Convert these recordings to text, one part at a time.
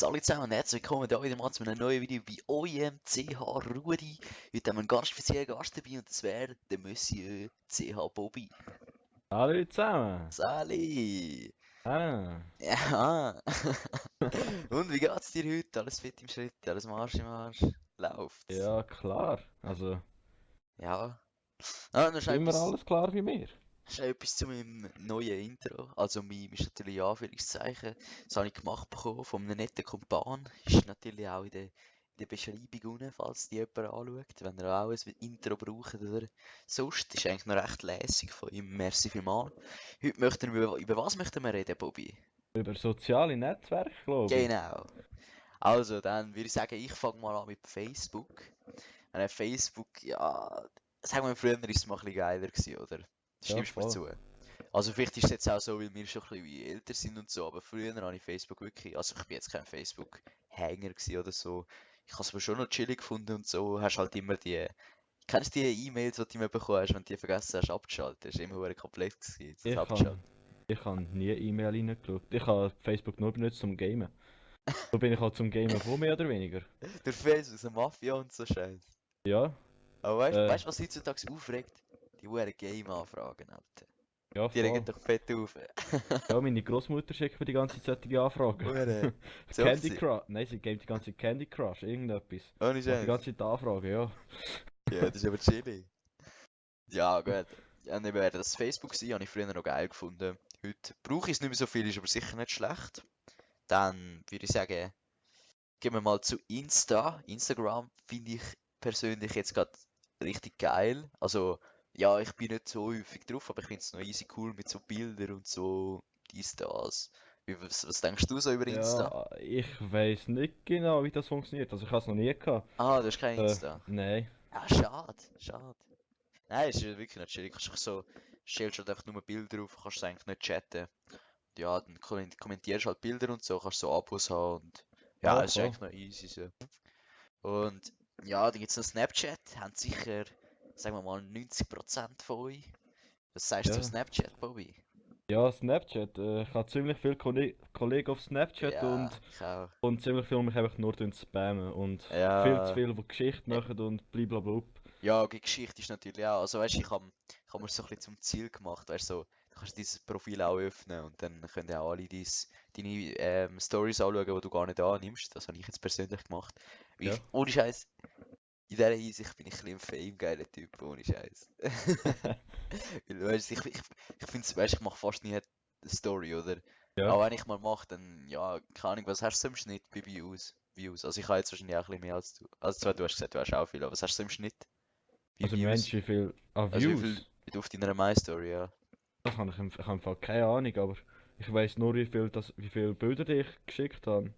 Salut zusammen und herzlich willkommen hier wieder mal zu einem neuen Video bei OIM-CH Rudi. Heute haben wir einen ganz speziellen Gast dabei und das wäre der Monsieur CH Bobby. Hallo zusammen. Sali! Ah. Ja! Und wie geht's dir heute? Alles fit im Schritt? Alles Marsch im Arsch? Läuft's? Ja, klar. Also, Ja. Ah, dann immer alles klar bei mir. ist etwas zu meinem neuen Intro. Also meinem ist natürlich in Anführungszeichen. Das habe ich gemacht bekommen von einem netten Kumpan. Ist natürlich auch in der Beschreibung unten, falls die jemand anschaut. Wenn ihr auch ein Intro braucht oder sonst. Ist eigentlich noch recht lässig von ihm. Merci vielmals. Heute möchten wir über was möchten wir reden, Bobby? Über soziale Netzwerke, glaube ich. Genau. Also, dann würde ich sagen, ich fange mal an mit Facebook. Facebook, ja, sagen wir früher ist es mal ein bisschen geiler gewesen, oder? Ja, Stimmst du mir voll. zu? Also vielleicht ist es jetzt auch so, weil wir schon ein bisschen wie älter sind und so, aber früher habe ich Facebook wirklich, also ich bin jetzt kein Facebook-Hänger gewesen oder so. Ich habe es aber schon noch chillig gefunden und so, hast halt immer kennst du die E-Mails, die du immer bekommen hast, wenn du die vergessen hast abzuschalten? Das war immer verdammt komplex gewesen, das Ich habe abzuschalten. ich hab nie E-Mail reingeschaut. Ich habe Facebook nur benutzt zum Gamen. So bin ich halt zum Gamen gekommen, mehr oder weniger. Durch Facebook, so Mafia und so Scheiß. Ja, Aber weißt äh, du, was heutzutage aufregt? Die huere Game-Anfragen, Alter. ja, Die regen voll. doch fett auf. Ja, meine Großmutter schickt mir die ganze Zeit solche Anfragen. Hure. So oft Candy sie. Crush. Nein, sie gamet die ganze Zeit Candy Crush, irgendetwas. Ohne Macht die Scheiß. ganze Zeit Anfragen, ja. Ja, das ist aber chillig. Ja, gut. Ja, neben das Facebook sein, habe ich früher noch geil gefunden. Heute brauche ich es nicht mehr so viel, ist aber sicher nicht schlecht. Dann würde ich sagen, gehen wir mal zu Insta. Instagram finde ich persönlich jetzt gerade richtig geil. Also, ja, ich bin nicht so häufig drauf, aber ich finde es noch easy cool mit so Bildern und so, dies, das. Was denkst du so über Insta? Ja, ich weiß nicht genau, wie das funktioniert. Also ich habe es noch nie gehabt. Ah, du hast kein Insta. Nein. Ja, schade, schade. Nein, es ist ja wirklich nicht chillig. Kannst du so, stellst halt einfach nur Bilder drauf, kannst du eigentlich nicht chatten. Ja, dann kommentierst halt Bilder und so, kannst so Abos haben und ja, Ja, es ist voll. eigentlich noch easy so. Und ja, dann gibt es noch Snapchat, haben sicher, sagen wir mal, 90% von euch. Was sagst du zu Ja. Snapchat, Bobby? Ja, Snapchat. Ich habe ziemlich viele Kollegen auf Snapchat Ja, ich auch. und ziemlich viele mich einfach nur spammen und viel zu Ja, viele, die Geschichte machen und blablabla. ja, die Geschichte ist natürlich auch, also weißt du, ich hab mir so ein bisschen zum Ziel gemacht, weißt du, so, du kannst dieses Profil auch öffnen und dann können ja alle deine Stories anschauen, die du gar nicht annimmst. Das habe ich jetzt persönlich gemacht. Ja. Ohne Scheiß, in dieser Hinsicht bin ich ein bisschen ein Fame-geiler Typ, ohne Scheiß. Weil, weißt, ich finde, weißt, ich mache fast nie eine Story, oder? Ja. Aber wenn ich mal mache, dann, ja, keine Ahnung, was hast du im Schnitt bei Views? Also ich habe jetzt wahrscheinlich auch ein bisschen mehr als du. Also zwar, du hast gesagt, du hast auch viel, aber was hast du im Schnitt bei Also Views? Mensch, wie viel Also wie viel Views? auf deiner My-Story, ja? Das habe ich im Fall keine Ahnung, aber ich weiß nur, wie viele Bilder ich geschickt habe.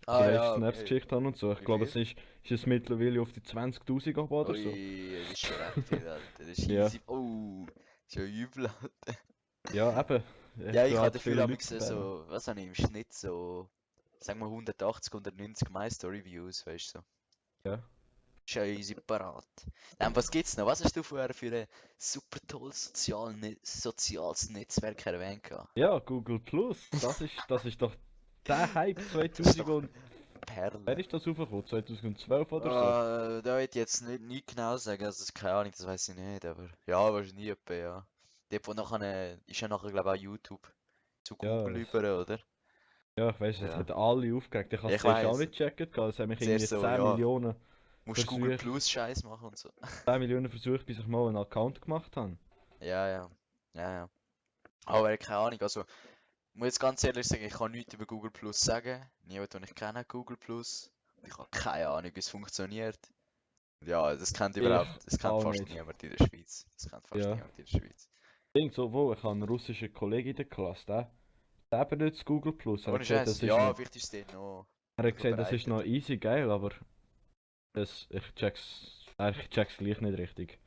Also Ah weißt ja, du, Snaps okay. geschickt habe und so. Ich Wie glaube, viel? ist es mittlerweile auf die 20.000 gekommen oder so. Ui, das ist schon recht viel, Alter. Das ist Ja. easy. Oh, das ist ja übel, Alter. Ja, eben. Ja, Ich ich tue habe halt dafür viele am Leute spammen. so, was habe ich im Schnitt so, sagen wir 180, 190 My-Story-Views, weißt du so. Ja. Ist ja easy parat. Dann, was gibt's noch? Was hast du vorher für ein super tolles soziales Netzwerk erwähnt gehabt? Ja, Google Plus, das ist doch der Hype Das ist 2000 doch und wer Perle. ist das raufgekommen? 2012 oder so? Da will ich jetzt nicht genau sagen, also das keine Ahnung, das weiß ich nicht, aber ja, wahrscheinlich etwa, ja. Dort, wo nachher, ist ja nachher, glaube ich, auch YouTube zu Ja, Google über, oder? ja, ich weiß, es Ja. hat alle aufgeregt. Ich habe es Ich zuerst auch weiß. nicht gecheckt, es haben mich Zuerst irgendwie so, 10 ja, Millionen musst Google Versuche, Plus Scheiß machen und so. 10 Millionen Versuche, bis ich mal einen Account gemacht habe. Ja, ja, ja, ja. Aber keine Ahnung, also, ich muss jetzt ganz ehrlich sagen, ich kann nichts über Google Plus sagen. Niemand, den ich kenne, hat Google Plus. Ich habe keine Ahnung, wie es funktioniert. Ja, Ich das kennt auch fast nicht. niemand in der Schweiz. Das kennt fast Ja. niemand in der Schweiz. Irgend so, wo, ich habe einen russischen Kollegen in der Klasse, der benutzt Google Plus. Ohne Scheiß, ja, vielleicht ist es dort Er noch hat gesagt, das ist verbreitet. noch easy geil, aber ich check's gleich nicht richtig.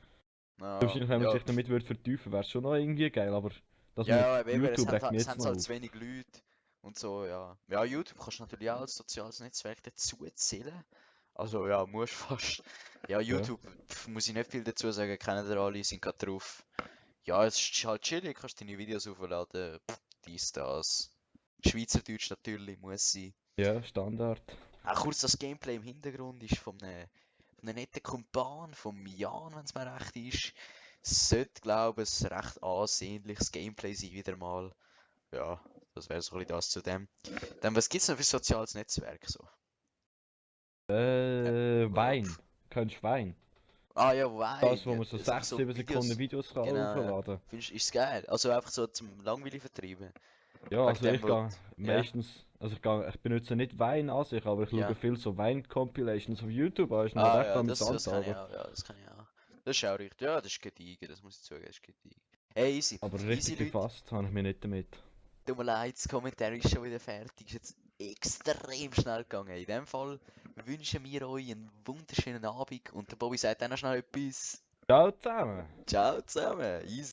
Ja, Wahrscheinlich, wenn man ja, sich damit würde vertiefen, wäre es schon noch irgendwie geil, aber das ja, mit ja, eben, YouTube regt mich es jetzt haben noch halt zu auf. wenig Leute und so, ja. Ja, YouTube kannst du natürlich auch als soziales Netzwerk dazu zählen. Also, ja, musst fast. Ja, Ja. YouTube, muss ich nicht viel dazu sagen, kennen ihr alle, sind gerade drauf. Ja, es ist halt chillig, kannst deine Videos aufladen, dies, das. Schweizerdeutsch natürlich, muss sein. Ja, Standard. Auch kurz das Gameplay im Hintergrund ist von einem netten Kumpan, vom Jan, wenn es mir recht ist. Sollte, glaube ich, ein recht ansehnliches Gameplay sein, wieder mal. Ja, das wäre so ein bisschen das zu dem. Dann, was gibt's noch für soziales Netzwerk so? Wein. Kennst du Wein? Ah ja, Wein. Das, wo Ja, man so das einfach 6, so 7 Sekunden Videos. Videos kann Genau, ja. aufladen. Findest ist geil. Also einfach so zum Langweile vertreiben. Ja, Wegen also dem, ich wo. gehe Ja, meistens, ich benutze nicht Wein an sich, aber ich schaue ja. viel so Wein-Compilations auf YouTube an, ist noch Ah recht ja, das amüsant, kann ich aber, auch, ja, das kann ich auch. Das ist auch richtig. Ja, das ist gediegen, das muss ich zugeben, das ist gediegen. Hey, easy. aber Easy, richtig Leute. befasst habe ich mich nicht damit. Tut mir leid, das Kommentar ist schon wieder fertig. Ist jetzt extrem schnell gegangen. In dem Fall wünschen wir euch einen wunderschönen Abend und der Bobby sagt dann noch schnell etwas. Ciao zusammen! Ciao zusammen. Easy.